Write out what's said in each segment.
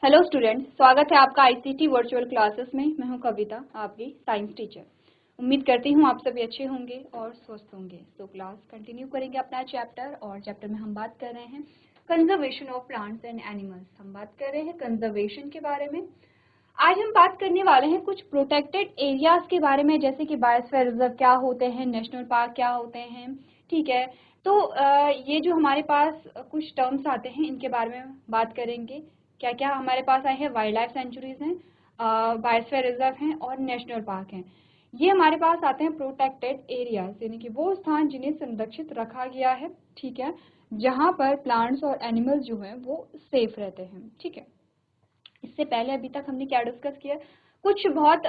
Hello student, स्वागत है आपका आईसीटी वर्चुअल क्लासेस में। मैं हूं कविता, आपकी साइंस टीचर। उम्मीद करती हूं आप सभी अच्छे होंगे और स्वस्थ होंगे। तो क्लास कंटिन्यू करेंगे अपना चैप्टर, और चैप्टर में हम बात कर रहे हैं conservation of plants and animals. हम बात कर रहे हैं कंजर्वेशन के बारे में। आज हम बात करने वाले हैं कुछ प्रोटेक्टेड एरियाज के बारे में, जैसे कि बायोस्फीयर रिजर्व क्या होते हैं, नेशनल पार्क क्या होते हैं। ठीक है, तो ये जो हमारे पास कुछ टर्म्स आते हैं, इनके बारे में बात करेंगे। क्या क्या हमारे पास आए हैं? वाइल्ड लाइफ सेंचुरीज हैं, बायोस्फीयर रिजर्व हैं और नेशनल पार्क हैं। ये हमारे पास आते हैं प्रोटेक्टेड एरियाज, यानी कि वो स्थान जिन्हें संरक्षित रखा गया है। ठीक है, जहाँ पर प्लांट्स और एनिमल्स जो हैं वो सेफ रहते हैं। ठीक है, इससे पहले अभी तक हमने क्या डिस्कस किया? कुछ बहुत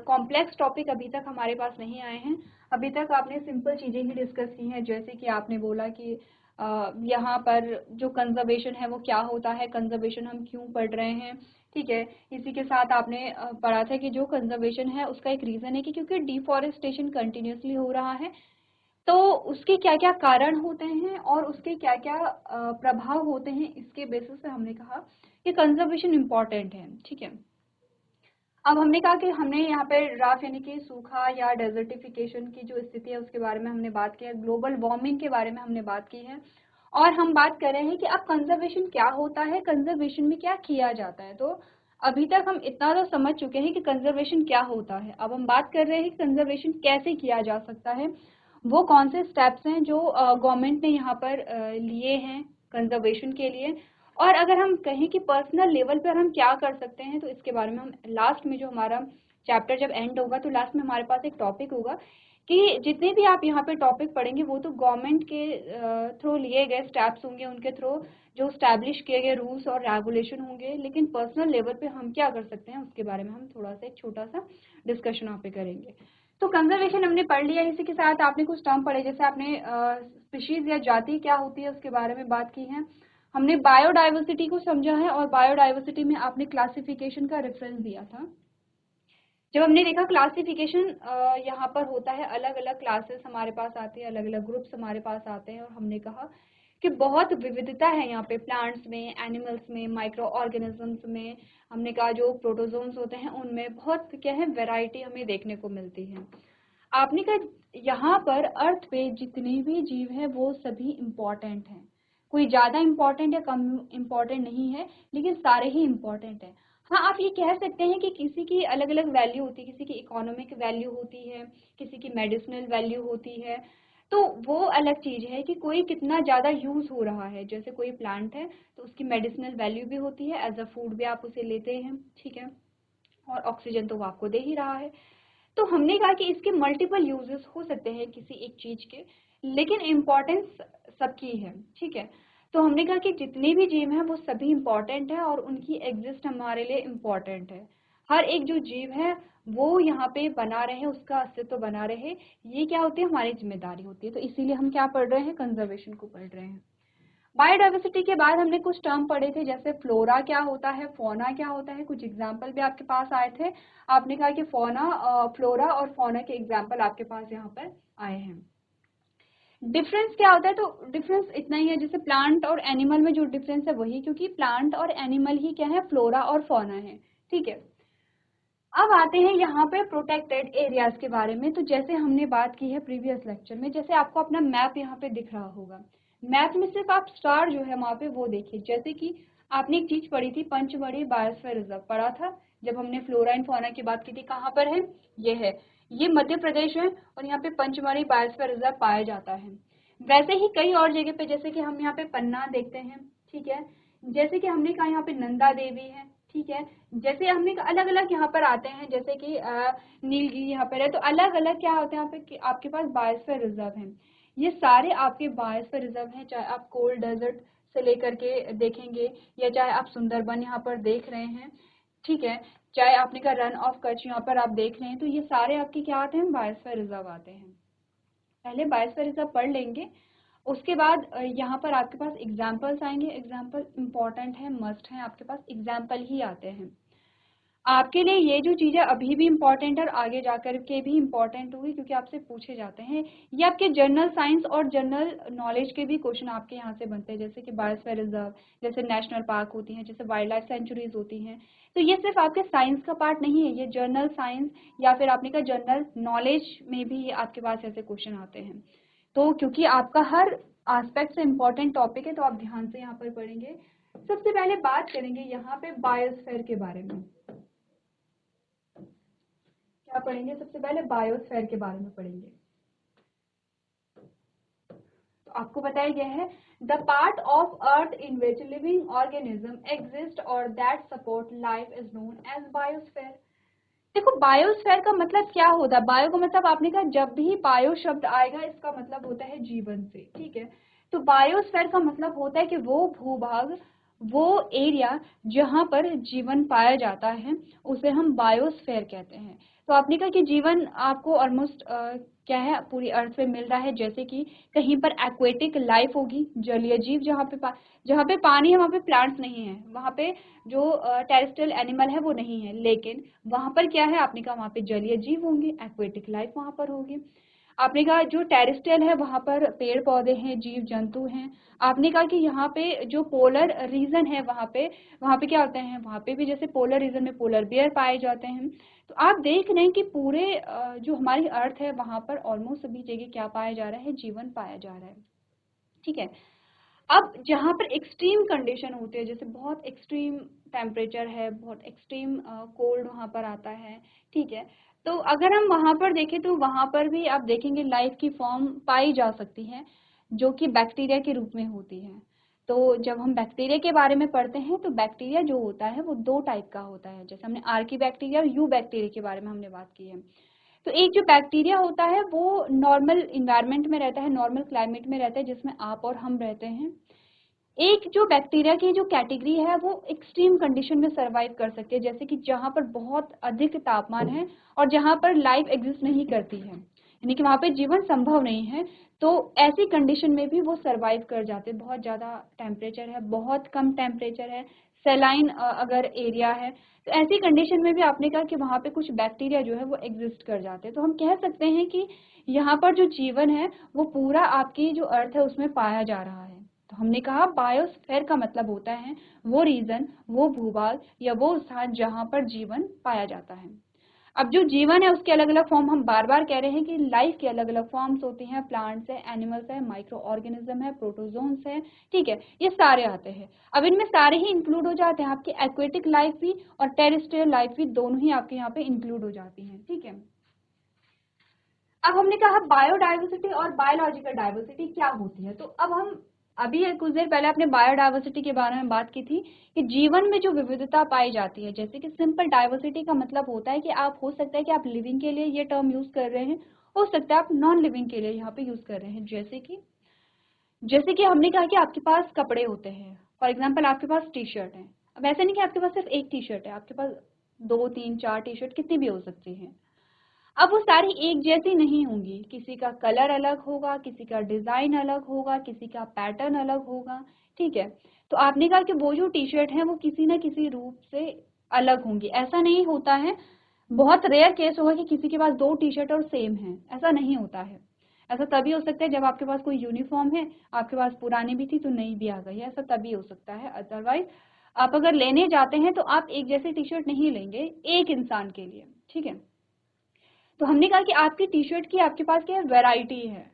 कॉम्प्लेक्स टॉपिक अभी तक हमारे पास नहीं आए हैं। अभी तक आपने सिंपल चीज़ें ही डिस्कस की हैं, जैसे कि आपने बोला कि यहाँ पर जो कंजर्वेशन है वो क्या होता है, कंजर्वेशन हम क्यों पढ़ रहे हैं। ठीक है, इसी के साथ आपने पढ़ा था कि जो कंजर्वेशन है उसका एक रीज़न है कि क्योंकि डिफॉरेस्टेशन कंटिन्यूसली हो रहा है, तो उसके क्या क्या कारण होते हैं और उसके क्या क्या प्रभाव होते हैं। इसके बेसिस पे हमने कहा कि कंजर्वेशन इम्पॉर्टेंट है। ठीक है, अब हमने कहा कि हमने यहाँ पे ड्राफ्ट यानी कि सूखा या डेजर्टिफिकेशन की जो स्थिति है उसके बारे में हमने बात की है, ग्लोबल वार्मिंग के बारे में हमने बात की है, और हम बात कर रहे हैं कि अब कंजर्वेशन क्या होता है, कंजर्वेशन में क्या किया जाता है। तो अभी तक हम इतना तो समझ चुके हैं कि कंजर्वेशन क्या होता है। अब हम बात कर रहे हैं कि कंजर्वेशन कैसे किया जा सकता है, वो कौन से स्टेप्स हैं जो गवर्नमेंट ने यहाँ पर लिए हैं कंजर्वेशन के लिए, और अगर हम कहें कि पर्सनल लेवल पर हम क्या कर सकते हैं, तो इसके बारे में हम लास्ट में, जो हमारा चैप्टर जब एंड होगा तो लास्ट में हमारे पास एक टॉपिक होगा कि जितने भी आप यहाँ पे टॉपिक पढ़ेंगे वो तो गवर्नमेंट के थ्रू लिए गए स्टेप्स होंगे, उनके थ्रू जो स्टैब्लिश किए गए रूल्स और रेगुलेशन होंगे, लेकिन पर्सनल लेवल पे हम क्या कर सकते हैं उसके बारे में हम थोड़ा सा एक छोटा सा डिस्कशन यहाँ पे करेंगे। तो कंजर्वेशन हमने पढ़ लिया, इसी के साथ आपने कुछ टर्म पढ़े, जैसे आपने स्पीशीज या जाति क्या होती है उसके बारे में बात की है। हमने बायोडाइवर्सिटी को समझा है, और बायोडाइवर्सिटी में आपने क्लासिफिकेशन का रेफरेंस दिया था। जब हमने देखा क्लासिफिकेशन यहाँ पर होता है, अलग अलग क्लासेस हमारे पास आते हैं, अलग अलग ग्रुप्स हमारे पास आते हैं, और हमने कहा कि बहुत विविधता है यहाँ पे प्लांट्स में, एनिमल्स में, माइक्रो ऑर्गेनिजम्स में। हमने कहा जो प्रोटोजोन्स होते हैं उनमें बहुत क्या है, वैरायटी हमें देखने को मिलती है। आपने कहा यहाँ पर अर्थ पे जितने भी जीव हैं वो सभी इम्पोर्टेंट हैं, कोई ज़्यादा इम्पोर्टेंट या कम इम्पोर्टेंट नहीं है, लेकिन सारे ही इम्पोर्टेंट हैं। हाँ, आप ये कह सकते हैं कि किसी की अलग अलग वैल्यू होती है, किसी की इकोनॉमिक वैल्यू होती है, किसी की मेडिसिनल वैल्यू होती है, तो वो अलग चीज़ है कि कोई कितना ज़्यादा यूज़ हो रहा है। जैसे कोई प्लांट है तो उसकी मेडिसिनल वैल्यू भी होती है, एज अ फूड भी आप उसे लेते हैं। ठीक है, और ऑक्सीजन तो वो आपको दे ही रहा है। तो हमने कहा कि इसके मल्टीपल यूजेस हो सकते हैं किसी एक चीज के, लेकिन इम्पोर्टेंस सबकी है। ठीक है, तो हमने कहा कि जितने भी जीव हैं वो सभी इम्पोर्टेंट है, और उनकी एग्जिस्ट हमारे लिए इम्पोर्टेंट है। हर एक जो जीव है वो यहाँ पे बना रहे, उसका अस्तित्व बना रहे, ये क्या होती है, हमारी जिम्मेदारी होती है। तो इसीलिए हम क्या पढ़ रहे हैं, कंजर्वेशन को पढ़ रहे हैं। बायोडाइवर्सिटी के बाद हमने कुछ टर्म पढ़े थे, जैसे फ्लोरा क्या होता है, फोना क्या होता है, कुछ एग्जाम्पल भी आपके पास आए थे। आपने कहा कि फोना, फ्लोरा और फोना के एग्जाम्पल आपके पास यहाँ पर आए हैं। डिफरेंस क्या होता है? तो डिफरेंस इतना ही है, जैसे प्लांट और एनिमल में जो डिफरेंस है वही, क्योंकि प्लांट और एनिमल ही क्या है, फ्लोरा और फोना है। ठीक है, अब आते हैं यहाँ पे प्रोटेक्टेड एरियाज के बारे में। तो जैसे हमने बात की है प्रीवियस लेक्चर में, जैसे आपको अपना मैप यहाँ पे दिख रहा होगा, मैप में सिर्फ आप स्टार जो है वहाँ पे वो देखिए। जैसे कि आपने एक चीज पढ़ी थी, पंचमढ़ी बायोस्फीयर रिजर्व पढ़ा था जब हमने फ्लोरा एंड फौना की बात की थी। कहाँ पर है? ये है, ये मध्य प्रदेश है, और यहाँ पे पंचमढ़ी बायोस्फीयर रिजर्व पाया जाता है। वैसे ही कई और जगह पे, जैसे कि हम यहाँ पे पन्ना देखते हैं। ठीक है, जैसे कि हमने कहा यहाँ पे नंदा देवी है। ठीक है, जैसे हमने अलग अलग यहाँ पर आते हैं, जैसे कि नीलगिरी यहाँ पर है, तो अलग अलग क्या होते हैं यहाँ पे कि आपके पास बायोस्फीयर रिजर्व है। ये सारे आपके बायोस्फीयर रिजर्व हैं, चाहे आप कोल्ड डेजर्ट से लेकर के देखेंगे, या चाहे आप सुंदरबन यहाँ पर देख रहे हैं। ठीक है, चाहे आपने कहा रन ऑफ कच्छ यहाँ पर आप देख रहे हैं, तो ये सारे आपके क्या आते हैं, बायोस्फीयर रिजर्व आते हैं। पहले बायोस्फीयर रिजर्व पढ़ लेंगे, उसके बाद यहाँ पर आपके पास एग्जाम्पल्स आएंगे। एग्जाम्पल इंपॉर्टेंट है, मस्ट है, आपके पास एग्जाम्पल ही आते हैं। आपके लिए ये जो चीज़ें अभी भी इम्पोर्टेंट है और आगे जाकर के भी इम्पोर्टेंट होगी, क्योंकि आपसे पूछे जाते हैं। ये आपके जनरल साइंस और जनरल नॉलेज के भी क्वेश्चन आपके यहाँ से बनते हैं, जैसे कि बायोस्फीयर रिजर्व, जैसे नेशनल पार्क होती हैं, जैसे वाइल्ड लाइफ सेंचुरीज होती हैं। तो ये सिर्फ आपके साइंस का पार्ट नहीं है, ये जनरल साइंस या फिर आपने कहा जनरल नॉलेज में भी आपके पास ऐसे क्वेश्चन आते हैं। तो क्योंकि आपका हर एस्पेक्ट से इम्पोर्टेंट टॉपिक है, तो आप ध्यान से यहाँ पर पढ़ेंगे। सबसे पहले बात करेंगे यहाँ पे बायोस्फीयर के बारे में। क्या पढ़ेंगे? सबसे पहले बायोस्फीयर के बारे में पढ़ेंगे। तो आपको बताया गया है, the part of earth in which living organism exist और that support life is known as biosphere. देखो, बायोस्फीयर का मतलब क्या होता है? बायो का मतलब आपने कहा, जब भी बायो शब्द आएगा इसका मतलब होता है जीवन से, ठीक है। तो बायोस्फीयर का मतलब होता है कि वो भूभाग, वो एरिया जहां पर जीवन पाया जाता है, उसे हम बायोस्फीयर कहते हैं। तो आपने कहा कि जीवन आपको ऑलमोस्ट क्या है, पूरी अर्थ पे मिल रहा है, जैसे कि कहीं पर एक्वेटिक लाइफ होगी, जलीय जीव, जहाँ पे पानी है वहाँ पे प्लांट्स नहीं है, वहाँ पे जो टेरेस्ट्रियल एनिमल है वो नहीं है, लेकिन वहां पर क्या है, आपने कहा वहां पे जलीय जीव होंगे, एक्वेटिक लाइफ वहां पर होगी। आपने कहा जो टेरेस्ट्रियल है वहां पर पेड़ पौधे हैं, जीव जंतु हैं। आपने कहा कि यहाँ पे जो पोलर रीजन है वहां पे क्या होते हैं, वहां पे भी जैसे पोलर रीजन में पोलर बियर पाए जाते हैं। तो आप देख रहे हैं कि पूरे जो हमारी अर्थ है वहां पर ऑलमोस्ट सभी जगह क्या पाया जा रहा है, जीवन पाया जा रहा है, ठीक है। अब जहाँ पर एक्सट्रीम कंडीशन होती है, जैसे बहुत एक्सट्रीम टेम्परेचर है, बहुत एक्सट्रीम कोल्ड वहाँ पर आता है, ठीक है। तो अगर हम वहाँ पर देखें तो वहाँ पर भी आप देखेंगे लाइफ की फॉर्म पाई जा सकती है, जो कि बैक्टीरिया के रूप में होती है। तो जब हम बैक्टीरिया के बारे में पढ़ते हैं तो बैक्टीरिया जो होता है वो दो टाइप का होता है, जैसे हमने आर्की बैक्टीरिया और यू बैक्टीरिया के बारे में हमने बात की है। तो एक जो बैक्टीरिया होता है वो नॉर्मल इन्वायरमेंट में रहता है, नॉर्मल क्लाइमेट में रहता है, जिसमें आप और हम रहते हैं। एक जो बैक्टीरिया की जो कैटेगरी है वो एक्सट्रीम कंडीशन में सरवाइव कर सकती है, जैसे कि जहाँ पर बहुत अधिक तापमान है और जहाँ पर लाइफ एग्जिस्ट नहीं करती है, यानी कि वहाँ पे जीवन संभव नहीं है। तो ऐसी कंडीशन में भी वो सरवाइव कर जाते हैं। बहुत ज़्यादा टेम्परेचर है, बहुत कम टेम्परेचर है, सेलाइन अगर एरिया है, तो ऐसी कंडीशन में भी आपने कहा कि वहाँ पे कुछ बैक्टीरिया जो है वो एग्जिस्ट कर जाते हैं। तो हम कह सकते हैं कि यहाँ पर जो जीवन है वो पूरा आपकी जो अर्थ है उसमें पाया जा रहा है। तो हमने कहा बायोस्फीयर का मतलब होता है वो रीजन, वो भूभाग या वो स्थान जहां पर जीवन पाया जाता है। अब जो जीवन है उसके अलग अलग फॉर्म, हम बार बार कह रहे हैं कि लाइफ की अलग अलग फॉर्म्स होती हैं, प्लांट्स है, एनिमल्स है, माइक्रो ऑर्गेनिज्म है, प्रोटोजोन्स है, ठीक है, ये सारे आते हैं। अब इनमें सारे ही इंक्लूड हो जाते हैं, आपकी एक्वेटिक लाइफ भी और टेरेस्ट्रियल लाइफ भी दोनों ही आपके यहाँ पे इंक्लूड हो जाती हैं, ठीक है। अब हमने कहा बायोडाइवर्सिटी और बायोलॉजिकल डाइवर्सिटी क्या होती है। तो अब हम अभी कुछ देर पहले अपने बायोडाइवर्सिटी के बारे में बात की थी कि जीवन में जो विविधता पाई जाती है, जैसे कि सिंपल डाइवर्सिटी का मतलब होता है कि आप, हो सकता है कि आप लिविंग के लिए ये टर्म यूज कर रहे हैं, हो सकता है आप नॉन लिविंग के लिए यहाँ पे यूज कर रहे हैं। जैसे कि हमने कहा कि आपके पास कपड़े होते हैं, फॉर एग्जाम्पल आपके पास टी शर्ट है। अब ऐसा नहीं कि आपके पास सिर्फ एक टी शर्ट है, आपके पास दो तीन चार टी शर्ट कितनी भी हो सकती है। अब वो सारी एक जैसी नहीं होंगी, किसी का कलर अलग होगा, किसी का डिजाइन अलग होगा, किसी का पैटर्न अलग होगा, ठीक है। तो आपने कहा कि वो जो टी शर्ट है वो किसी ना किसी रूप से अलग होंगी, ऐसा नहीं होता है। बहुत रेयर केस होगा कि किसी के पास दो टी शर्ट और सेम है, ऐसा नहीं होता है। ऐसा तभी हो सकता है जब आपके पास कोई यूनिफॉर्म है, आपके पास पुरानी भी थी तो नई भी आ गई है, ऐसा तभी हो सकता है। अदरवाइज आप अगर लेने जाते हैं तो आप एक जैसी टी शर्ट नहीं लेंगे एक इंसान के लिए, ठीक है। तो हमने कहा कि आपकी टी शर्ट की आपके पास क्या है, वैरायटी है।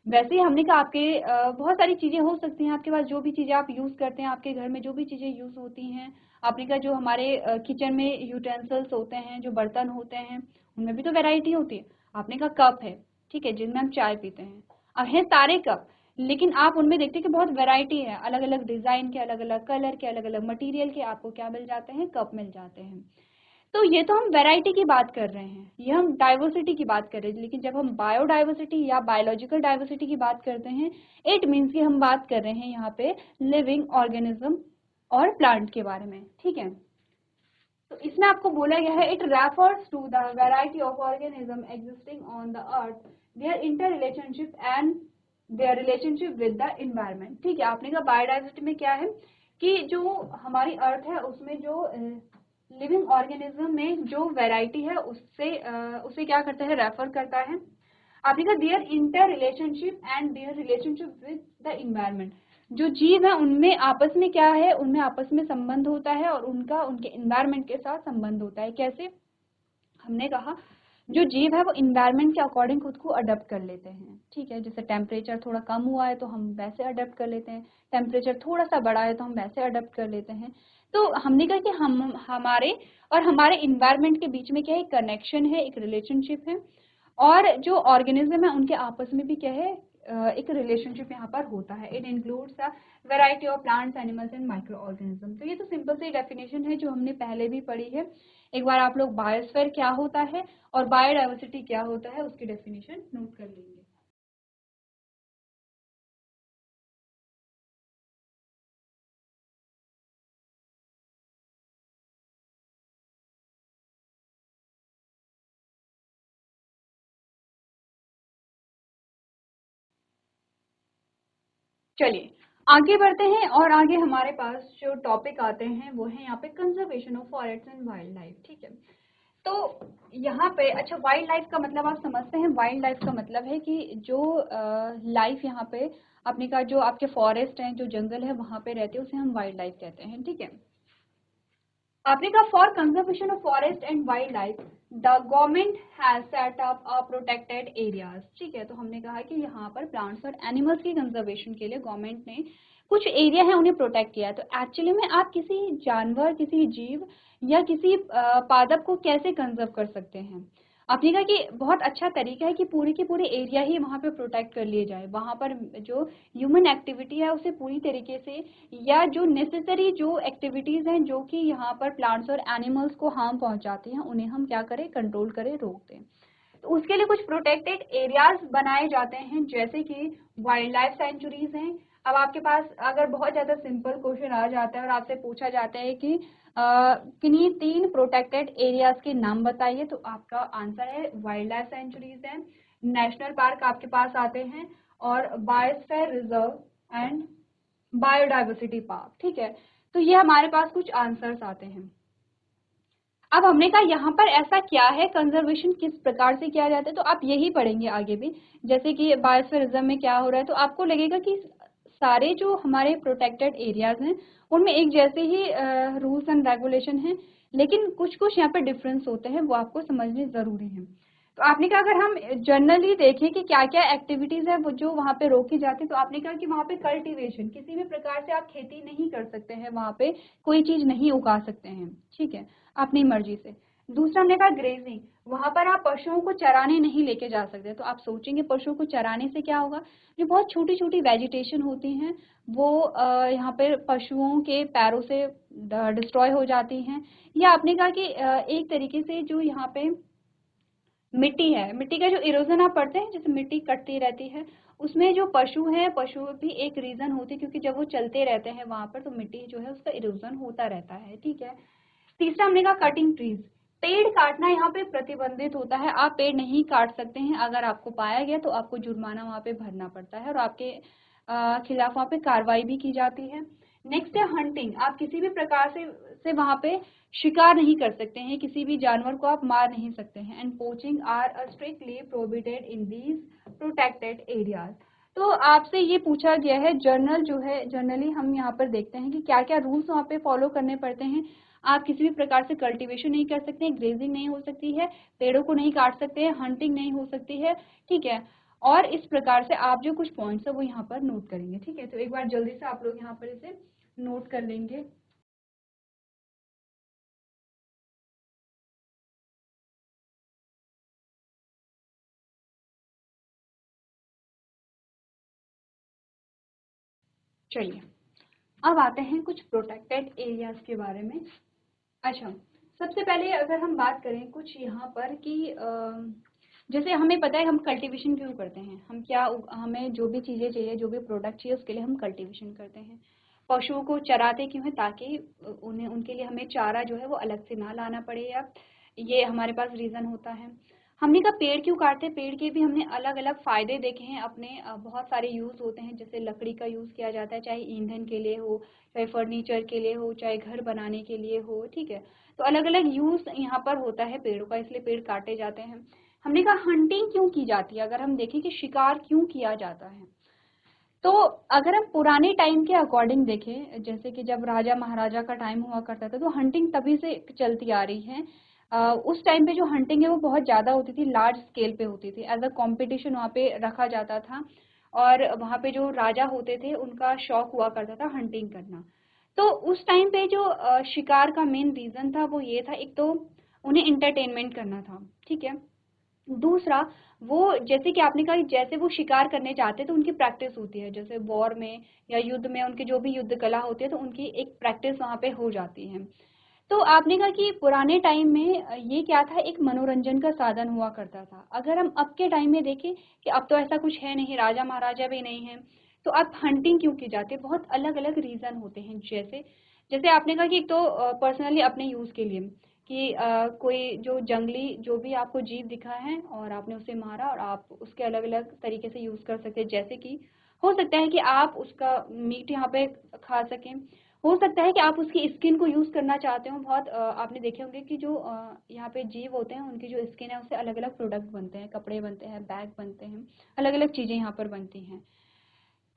वैसे ही हमने कहा आपके बहुत सारी चीजें हो सकती हैं, आपके पास जो भी चीजें आप यूज करते हैं, आपके घर में जो भी चीजें यूज होती हैं। आपने कहा जो हमारे किचन में यूटेंसिल्स होते हैं, जो बर्तन होते हैं, उनमें भी तो वैरायटी होती है। आपने कहा कप है, ठीक है, जिनमें हम चाय पीते हैं। अब है सारे कप, लेकिन आप उनमें देखते हैं कि बहुत वैरायटी है, अलग अलग डिजाइन के, अलग अलग कलर के, अलग अलग मटेरियल के आपको क्या मिल जाते हैं, कप मिल जाते हैं। तो ये तो हम वैरायटी की बात कर रहे हैं, ये हम डाइवर्सिटी की बात कर रहे हैं। लेकिन जब हम बायोडाइवर्सिटी या बायोलॉजिकल डाइवर्सिटी की बात करते हैं, इट मीन्स कि हम बात कर रहे हैं यहाँ पे लिविंग ऑर्गेनिज्म और प्लांट के बारे में, ठीक है। तो इसमें आपको बोला गया है, it refers to the variety of organism existing on the earth, their inter relationship and their relationship with the environment, ठीक है। आपने कहा बायोडाइवर्सिटी में क्या है कि जो हमारी अर्थ है उसमें जो लिविंग ऑर्गेनिज्म में जो वैरायटी है उसे क्या करता है, रेफर करता है। आपने कहा their inter relationship and their relationship with the environment, जो जीव है उनमें आपस में क्या है, उनमें आपस में संबंध होता है और उनका उनके इन्वायरमेंट के साथ संबंध होता है। कैसे? हमने कहा जो जीव है वो इन्वायरमेंट के अकॉर्डिंग खुद को अडॉप्ट कर लेते हैं, ठीक है। जैसे टेम्परेचर थोड़ा कम हुआ है तो हम वैसे अडॉप्ट कर लेते हैं, टेम्परेचर थोड़ा सा बढ़ा है तो हम वैसे अडॉप्ट कर लेते हैं। तो हमने कहा कि हम हमारे इन्वायरमेंट के बीच में क्या है, कनेक्शन है, एक रिलेशनशिप है, और जो ऑर्गेनिज्म है उनके आपस में भी क्या है, एक रिलेशनशिप यहाँ पर होता है। It includes a variety of plants, animals and micro organism. तो ये तो सिंपल सी डेफिनेशन है जो हमने पहले भी पढ़ी है। एक बार आप लोग बायोस्फीयर क्या होता है और बायोडाइवर्सिटी क्या होता है उसकी डेफिनेशन नोट कर लेंगे। चलिए आगे बढ़ते हैं, और आगे हमारे पास जो टॉपिक आते हैं वो है यहाँ पे conservation of forest and wildlife, ठीक है। तो यहाँ पे अच्छा, वाइल्ड लाइफ का मतलब आप समझते हैं, वाइल्ड लाइफ का मतलब है कि जो लाइफ यहाँ पे अपने का जो आपके फॉरेस्ट हैं, जो जंगल है वहाँ पे रहते हैं, उसे हम वाइल्ड लाइफ कहते हैं, ठीक है। आपने कहा for conservation of forest and wild life the government has set up a protected areas, ठीक है। तो हमने कहा कि यहाँ पर प्लांट्स और एनिमल्स की कंजर्वेशन के लिए गवर्नमेंट ने कुछ एरिया है उन्हें प्रोटेक्ट किया है। तो एक्चुअली में आप किसी जानवर, किसी जीव या किसी पादप को कैसे कंजर्व कर सकते हैं? आपने कहा कि बहुत अच्छा तरीका है कि पूरे के पूरे एरिया ही वहाँ पे प्रोटेक्ट कर लिए जाए, वहाँ पर जो ह्यूमन एक्टिविटी है उसे पूरी तरीके से, या जो नेसेसरी जो एक्टिविटीज हैं जो कि यहाँ पर प्लांट्स और एनिमल्स को हार्म पहुंचाती हैं, उन्हें हम क्या करें, कंट्रोल करें, रोक दें। तो उसके लिए कुछ प्रोटेक्टेड एरियाज बनाए जाते हैं, जैसे कि वाइल्ड लाइफ सेंचुरीज हैं। अब आपके पास अगर बहुत ज्यादा सिंपल क्वेश्चन आ जाता है और आपसे पूछा जाता है कि किन्हीं 3 प्रोटेक्टेड एरियाज के नाम बताइए, तो आपका आंसर है वाइल्ड लाइफ सेंचुरीज है, नेशनल पार्क आपके पास आते हैं, और biosphere reserve and biodiversity park, ठीक है। तो ये हमारे पास कुछ आंसर्स आते हैं। अब हमने कहा यहाँ पर ऐसा क्या है, कंजर्वेशन किस प्रकार से किया जाता है, तो आप यही पढ़ेंगे आगे भी। जैसे कि बायोस्फीयर रिजर्व में क्या हो रहा है, तो आपको लगेगा कि सारे जो हमारे प्रोटेक्टेड एरियाज हैं उनमें एक जैसे ही रूल्स एंड रेगुलेशन हैं, लेकिन कुछ कुछ यहाँ पे डिफरेंस होते हैं, वो आपको समझने जरूरी है। तो आपने कहा अगर हम जनरली देखें कि क्या क्या एक्टिविटीज है वो जो वहाँ पे रोकी जाती है, तो आपने कहा कि वहाँ पे कल्टीवेशन, किसी भी प्रकार से आप खेती नहीं कर सकते हैं, वहाँ पे कोई चीज नहीं उगा सकते हैं, ठीक है, अपनी मर्जी से। दूसरा हमने कहा ग्रेजिंग, वहां पर आप पशुओं को चराने नहीं लेके जा सकते। तो आप सोचेंगे पशुओं को चराने से क्या होगा, जो बहुत छोटी छोटी वेजिटेशन होती हैं वो यहाँ पे पशुओं के पैरों से डिस्ट्रॉय हो जाती हैं। या आपने कहा कि एक तरीके से जो यहाँ पे मिट्टी है, मिट्टी का जो इरोजन आप पढ़ते हैं, जैसे मिट्टी कटती रहती है, उसमें जो पशु है, पशु भी एक रीजन होती है, क्योंकि जब वो चलते रहते हैं वहां पर तो मिट्टी जो है उसका इरोजन होता रहता है, ठीक है। तीसरा हमने कहा कटिंग ट्रीज, पेड़ काटना यहाँ पे प्रतिबंधित होता है, आप पेड़ नहीं काट सकते हैं, अगर आपको पाया गया तो आपको जुर्माना वहाँ पे भरना पड़ता है और आपके खिलाफ वहाँ पे कार्रवाई भी की जाती है। नेक्स्ट है हंटिंग, आप किसी भी प्रकार से वहाँ पे शिकार नहीं कर सकते हैं, किसी भी जानवर को आप मार नहीं सकते हैं। And poaching are strictly prohibited in these protected areas. तो आपसे ये पूछा गया है, जर्नल जो है, जनरली हम यहाँ पर देखते हैं कि क्या क्या रूल्स वहाँ पे फॉलो करने पड़ते हैं। आप किसी भी प्रकार से कल्टीवेशन नहीं कर सकते हैं, ग्रेजिंग नहीं हो सकती है, पेड़ों को नहीं काट सकते हैं, हंटिंग नहीं हो सकती है, ठीक है। और इस प्रकार से आप जो कुछ पॉइंट्स है वो यहाँ पर नोट करेंगे, ठीक है। तो एक बार जल्दी से आप लोग यहाँ पर इसे नोट कर लेंगे। चलिए अब आते हैं कुछ प्रोटेक्टेड एरियाज के बारे में। अच्छा, सबसे पहले अगर हम बात करें कुछ यहाँ पर कि जैसे हमें पता है हम कल्टीवेशन क्यों करते हैं, हम क्या हमें जो भी चीज़ें चाहिए, जो भी प्रोडक्ट चाहिए उसके लिए हम कल्टीवेशन करते हैं। पशुओं को चराते क्यों है, ताकि उन्हें उनके लिए हमें चारा जो है वो अलग से ना लाना पड़े, या ये हमारे पास रीज़न होता है। हमने कहा पेड़ क्यों काटते हैं, पेड़ के भी हमने अलग अलग फायदे देखे हैं अपने, बहुत सारे यूज़ होते हैं, जैसे लकड़ी का यूज़ किया जाता है, चाहे ईंधन के लिए हो, चाहे फर्नीचर के लिए हो, चाहे घर बनाने के लिए हो, ठीक है। तो अलग अलग यूज़ यहाँ पर होता है पेड़ों का, इसलिए पेड़ काटे जाते हैं। हमने कहा हंटिंग क्यों की जाती है, अगर हम देखें कि शिकार क्यों किया जाता है, तो अगर हम पुराने टाइम के अकॉर्डिंग देखें, जैसे कि जब राजा महाराजा का टाइम हुआ करता था, तो हंटिंग तभी से चलती आ रही है। उस टाइम पे जो हंटिंग है वो बहुत ज़्यादा होती थी, लार्ज स्केल पे होती थी, एज अ कंपटीशन वहाँ पे रखा जाता था, और वहाँ पे जो राजा होते थे उनका शौक हुआ करता था हंटिंग करना। तो उस टाइम पे जो शिकार का मेन रीज़न था वो ये था, एक तो उन्हें इंटरटेनमेंट करना था, ठीक है। दूसरा, वो जैसे कि आपने कहा कि जैसे वो शिकार करने जाते हैं तो उनकी प्रैक्टिस होती है, जैसे वॉर में या युद्ध में उनकी जो भी युद्ध कला होती है तो उनकी एक प्रैक्टिस वहाँ पे हो जाती है। तो आपने कहा कि पुराने टाइम में ये क्या था, एक मनोरंजन का साधन हुआ करता था। अगर हम अब के टाइम में देखें कि अब तो ऐसा कुछ है नहीं, राजा महाराजा भी नहीं है, तो अब हंटिंग क्यों की जाती है, बहुत अलग अलग रीज़न होते हैं। जैसे जैसे आपने कहा कि एक तो पर्सनली अपने यूज़ के लिए, कि कोई जो जंगली जो भी आपको जीव दिखा है और आपने उसे मारा और आप उसके अलग अलग तरीके से यूज़ कर सकते हैं, जैसे कि हो सकता है कि आप उसका मीट यहाँ पे खा सकें, हो सकता है कि आप उसकी स्किन को यूज़ करना चाहते हो। बहुत आपने देखे होंगे कि जो यहाँ पे जीव होते हैं उनकी जो स्किन है उससे अलग अलग प्रोडक्ट बनते हैं, कपड़े बनते हैं, बैग बनते हैं, अलग अलग चीज़ें यहाँ पर बनती हैं।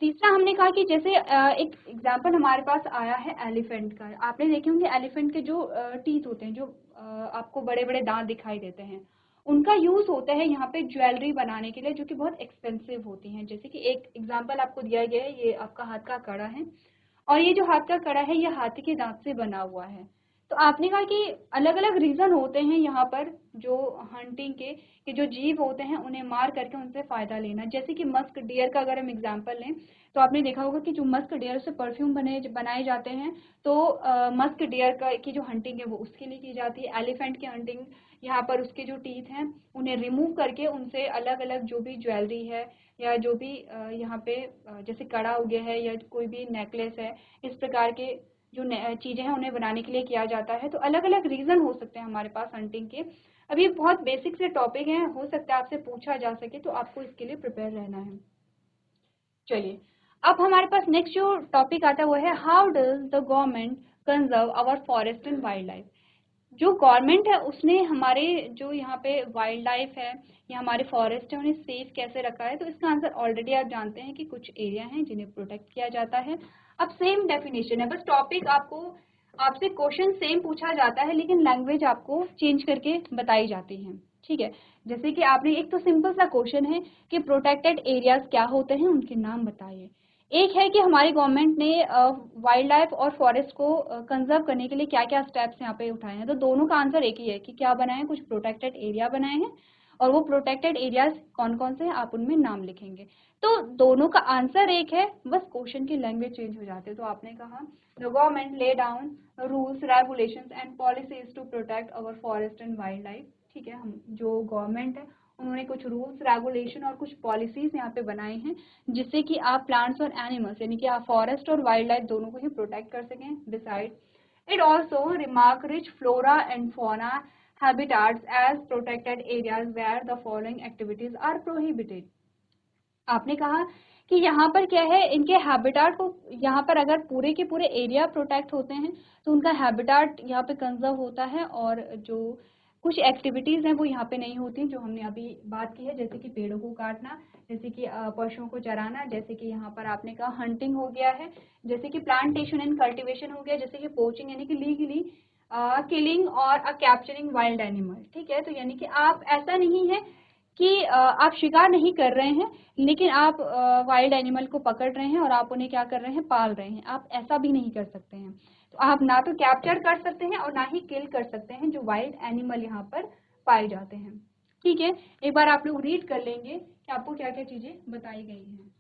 तीसरा हमने कहा कि जैसे एक एग्जांपल हमारे पास आया है एलिफेंट का, आपने देखे होंगे एलिफेंट के जो टीथ होते हैं, जो आपको बड़े बड़े दांत दिखाई देते हैं, उनका यूज़ होता है यहाँ पे ज्वेलरी बनाने के लिए, जो कि बहुत एक्सपेंसिव होती हैं। जैसे कि एक एग्जांपल आपको दिया गया है, ये आपका हाथ का कड़ा है, और ये जो हाथ का कड़ा है ये हाथी के दांत से बना हुआ है। तो आपने कहा कि अलग अलग रीज़न होते हैं यहाँ पर जो हंटिंग के, कि जो जीव होते हैं उन्हें मार करके उनसे फ़ायदा लेना। जैसे कि मस्क डियर का अगर हम एग्जांपल लें, तो आपने देखा होगा कि जो मस्क डियर से परफ्यूम बनाए जाते हैं, तो मस्क डियर का की जो हंटिंग है वो उसके लिए की जाती है। एलिफेंट की हंटिंग, यहाँ पर उसके जो टीथ हैं उन्हें रिमूव करके उनसे अलग अलग जो भी ज्वेलरी है या जो भी यहाँ पे जैसे कड़ा हो गया है या कोई भी नेकलेस है, इस प्रकार के जो चीज़ें हैं उन्हें बनाने के लिए किया जाता है। तो अलग अलग रीज़न हो सकते हैं हमारे पास हंटिंग के। अब ये बहुत बेसिक से टॉपिक हैं, हो सकता है आपसे पूछा जा सके, तो आपको इसके लिए प्रिपेयर रहना है। चलिए, अब हमारे पास नेक्स्ट जो टॉपिक आता है वो है, how does the government conserve our forest and wildlife. जो गवर्नमेंट है उसने हमारे जो यहाँ पे वाइल्ड लाइफ है या हमारे फॉरेस्ट है उन्हें सेफ कैसे रखा है, तो इसका आंसर ऑलरेडी आप जानते हैं कि कुछ एरिया हैं जिन्हें प्रोटेक्ट किया जाता है। अब सेम डेफिनेशन है, बस टॉपिक आपको, आपसे क्वेश्चन सेम पूछा जाता है लेकिन लैंग्वेज आपको चेंज करके बताई जाती है, ठीक है। जैसे कि आपने, एक तो सिंपल सा क्वेश्चन है कि प्रोटेक्टेड एरियाज क्या होते हैं, उनके नाम बताइए। एक है कि हमारी गवर्नमेंट ने वाइल्ड लाइफ और फॉरेस्ट को कंजर्व करने के लिए क्या क्या स्टेप्स यहाँ पे उठाए हैं, तो दोनों का आंसर एक ही है कि क्या बनाए हैं, कुछ प्रोटेक्टेड एरिया बनाए हैं, और वो प्रोटेक्टेड एरियाज कौन कौन से हैं आप उनमें नाम लिखेंगे। तो दोनों का आंसर एक है, बस क्वेश्चन की लैंग्वेज चेंज हो जाती है। तो आपने कहा the government lay down rules regulations and policies to protect our forest and wildlife, ठीक है। हम जो गवर्नमेंट है उन्होंने कुछ रूल्स रेगुलेशन और कुछ पॉलिसीज यहाँ पे बनाए हैं जिससे कि आप प्लांट्स और एनिमल्स यानी कि आप फॉरेस्ट और वाइल्ड लाइफ दोनों को ही प्रोटेक्ट कर सकें। Beside it also remark rich flora and fauna habitats as protected areas where the following activities are prohibited. आपने कहा कि यहाँ पर क्या है, इनके हैबिटाट को, यहाँ पर अगर पूरे के पूरे एरिया प्रोटेक्ट होते हैं तो उनका हैबिटाट यहाँ पे कंजर्व होता है, और जो कुछ एक्टिविटीज़ हैं वो यहाँ पे नहीं होती जो हमने अभी बात की है, जैसे कि पेड़ों को काटना, जैसे कि पशुओं को चराना, जैसे कि यहाँ पर आपने कहा हंटिंग हो गया है, जैसे कि प्लांटेशन एंड कल्टिवेशन हो गया, जैसे कि पोचिंग यानी कि लीगली किलिंग और कैप्चरिंग वाइल्ड एनिमल, ठीक है। तो यानी कि आप, ऐसा नहीं है कि आप शिकार नहीं कर रहे हैं लेकिन आप वाइल्ड एनिमल को पकड़ रहे हैं और आप उन्हें क्या कर रहे हैं, पाल रहे हैं, आप ऐसा भी नहीं कर सकते हैं। तो आप ना तो कैप्चर कर सकते हैं और ना ही किल कर सकते हैं जो वाइल्ड एनिमल यहाँ पर पाए जाते हैं, ठीक है। एक बार आप लोग रीड कर लेंगे कि आपको क्या क्या चीज़ें बताई गई हैं।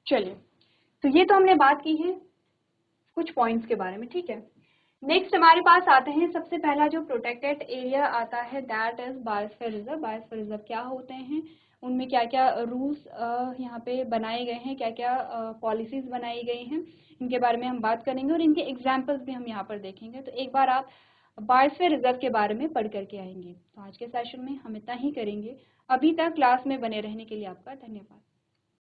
चलिए, तो ये तो हमने बात की है कुछ पॉइंट्स के बारे में, ठीक है। नेक्स्ट हमारे पास आते हैं, सबसे पहला जो प्रोटेक्टेड एरिया आता है that is biosphere reserve. Biosphere reserve क्या होते हैं, उनमें क्या क्या रूल्स यहाँ पे बनाए गए हैं, क्या क्या पॉलिसीज़ बनाई गई हैं, इनके बारे में हम बात करेंगे और इनके एग्जाम्पल्स भी हम यहाँ पर देखेंगे। तो एक बार आप बायोस्फीयर रिजर्व के बारे में पढ़ करके आएंगे। तो आज के सेशन में हम इतना ही करेंगे। अभी तक क्लास में बने रहने के लिए आपका धन्यवाद।